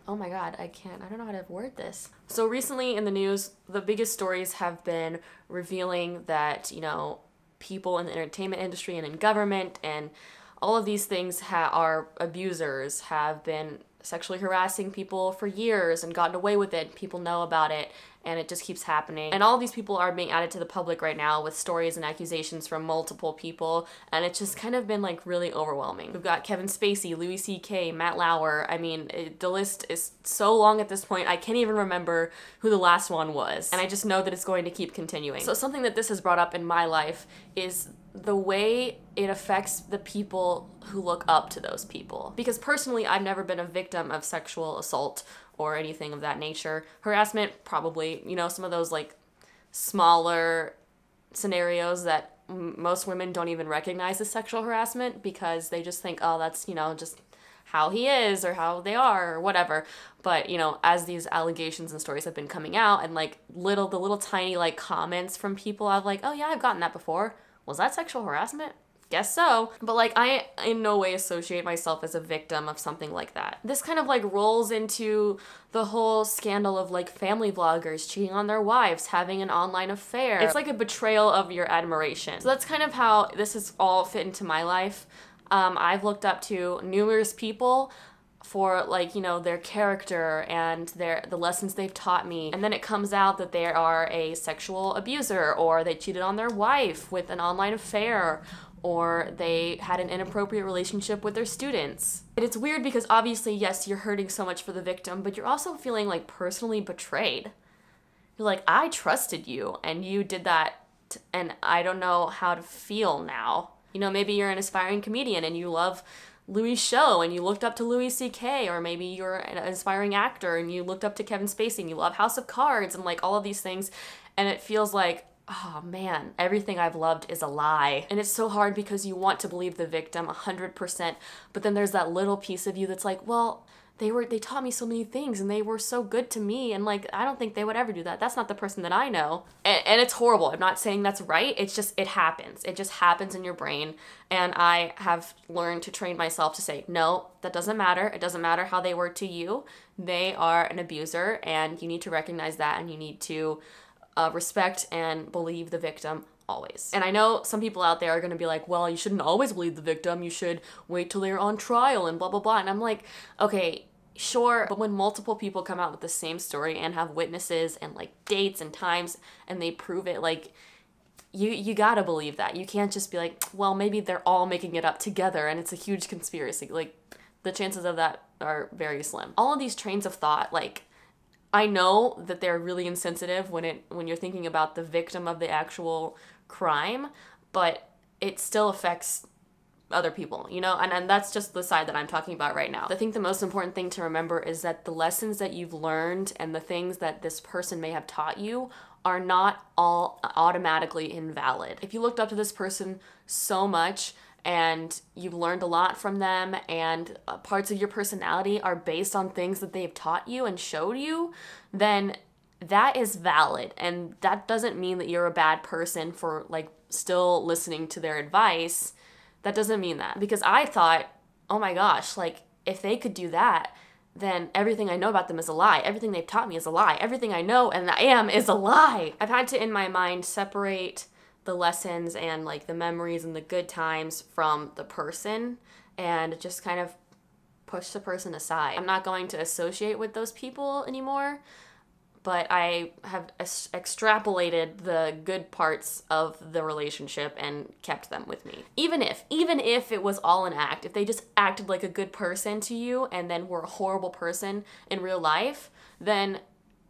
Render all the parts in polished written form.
oh my god, I don't know how to word this. So recently in the news, the biggest stories have been revealing that, you know, people in the entertainment industry and in government and all of these things are abusers, have been sexually harassing people for years and gotten away with it. People know about it, and it just keeps happening. And all of these people are being added to the public right now with stories and accusations from multiple people, and it's just kind of been like really overwhelming. We've got Kevin Spacey, Louis C.K., Matt Lauer. I mean, the list is so long at this point, I can't even remember who the last one was. And I just know that it's going to keep continuing. So something that this has brought up in my life is the way it affects the people who look up to those people. Because personally, I've never been a victim of sexual assault or anything of that nature. Harassment, probably, you know, some of those like smaller scenarios that most women don't even recognize as sexual harassment because they just think, oh, that's, you know, just how he is or how they are or whatever. But, you know, as these allegations and stories have been coming out and like the little tiny like comments from people, I've like, oh yeah, I've gotten that before. Was that sexual harassment? Guess so. But like, I in no way associate myself as a victim of something like that. This kind of like rolls into the whole scandal of like family vloggers cheating on their wives, having an online affair. It's like a betrayal of your admiration. So that's kind of how this has all fit into my life. I've looked up to numerous people for like, you know, their character and the lessons they've taught me. And then it comes out that they are a sexual abuser, or they cheated on their wife with an online affair, or they had an inappropriate relationship with their students. And it's weird because obviously, yes, you're hurting so much for the victim, but you're also feeling like personally betrayed. You're like, I trusted you and you did that and I don't know how to feel now. You know, maybe you're an aspiring comedian and you love Louis' show and you looked up to Louis C.K., or maybe you're an aspiring actor and you looked up to Kevin Spacey and you love House of Cards and like all of these things, and it feels like, oh man, everything I've loved is a lie. And it's so hard because you want to believe the victim 100%, but then there's that little piece of you that's like, well, they taught me so many things and they were so good to me, and like, I don't think they would ever do that. That's not the person that I know. And it's horrible. I'm not saying that's right. It's just, it happens. It just happens in your brain. And I have learned to train myself to say, no, that doesn't matter. It doesn't matter how they were to you. They are an abuser, and you need to recognize that, and you need to respect and believe the victim always. And I know some people out there are going to be like, well, you shouldn't always believe the victim. You should wait till they're on trial and blah, blah, blah. And I'm like, okay, sure. But when multiple people come out with the same story and have witnesses and like dates and times and they prove it, like, you gotta believe that. You can't just be like, well, maybe they're all making it up together and it's a huge conspiracy. Like, the chances of that are very slim. All of these trains of thought, like, I know that they're really insensitive when you're thinking about the victim of the actual crime, but it still affects other people, you know? And that's just the side that I'm talking about right now. I think the most important thing to remember is that the lessons that you've learned and the things that this person may have taught you are not all automatically invalid. If you looked up to this person so much and you've learned a lot from them, and parts of your personality are based on things that they've taught you and showed you, then that is valid. And that doesn't mean that you're a bad person for like still listening to their advice. That doesn't mean that. Because I thought, oh my gosh, like, if they could do that, then everything I know about them is a lie. Everything they've taught me is a lie. Everything I know and I am is a lie. I've had to, in my mind, separate the lessons and like the memories and the good times from the person, and just kind of push the person aside. I'm not going to associate with those people anymore, but I have extrapolated the good parts of the relationship and kept them with me. Even if it was all an act, if they just acted like a good person to you and then were a horrible person in real life, then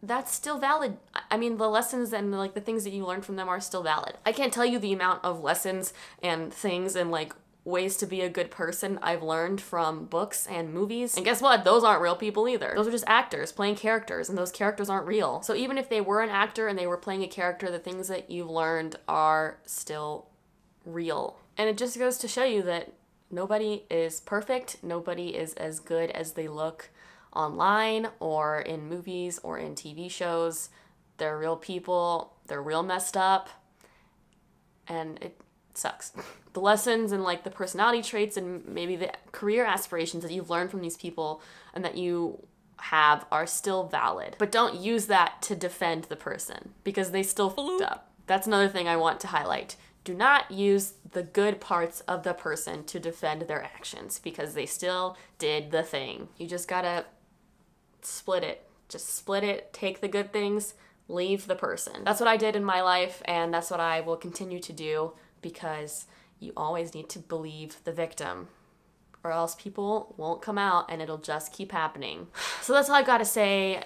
that's still valid. I mean, the lessons and like the things that you learned from them are still valid. I can't tell you the amount of lessons and things and like ways to be a good person I've learned from books and movies. And guess what? Those aren't real people either. Those are just actors playing characters, and those characters aren't real. So even if they were an actor and they were playing a character, the things that you've learned are still real. And it just goes to show you that nobody is perfect. Nobody is as good as they look online or in movies or in TV shows. They're real people. They're real messed up. And it sucks. The lessons and like the personality traits and maybe the career aspirations that you've learned from these people and that you have are still valid. But don't use that to defend the person because they still f***ed up. That's another thing I want to highlight. Do not use the good parts of the person to defend their actions because they still did the thing. You just gotta split it. Just split it, take the good things, leave the person. That's what I did in my life, and that's what I will continue to do because you always need to believe the victim or else people won't come out and it'll just keep happening. So that's all I've got to say.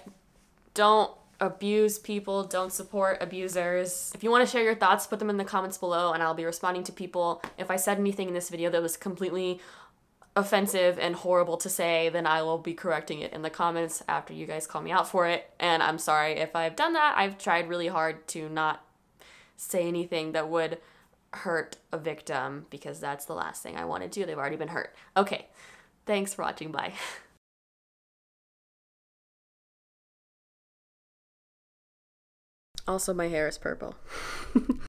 Don't abuse people, don't support abusers. If you want to share your thoughts, put them in the comments below and I'll be responding to people. If I said anything in this video that was completely offensive and horrible to say, then I will be correcting it in the comments after you guys call me out for it. And I'm sorry if I've done that. I've tried really hard to not say anything that would hurt a victim because that's the last thing I want to do. They've already been hurt. Okay, thanks for watching. Bye. Also, my hair is purple.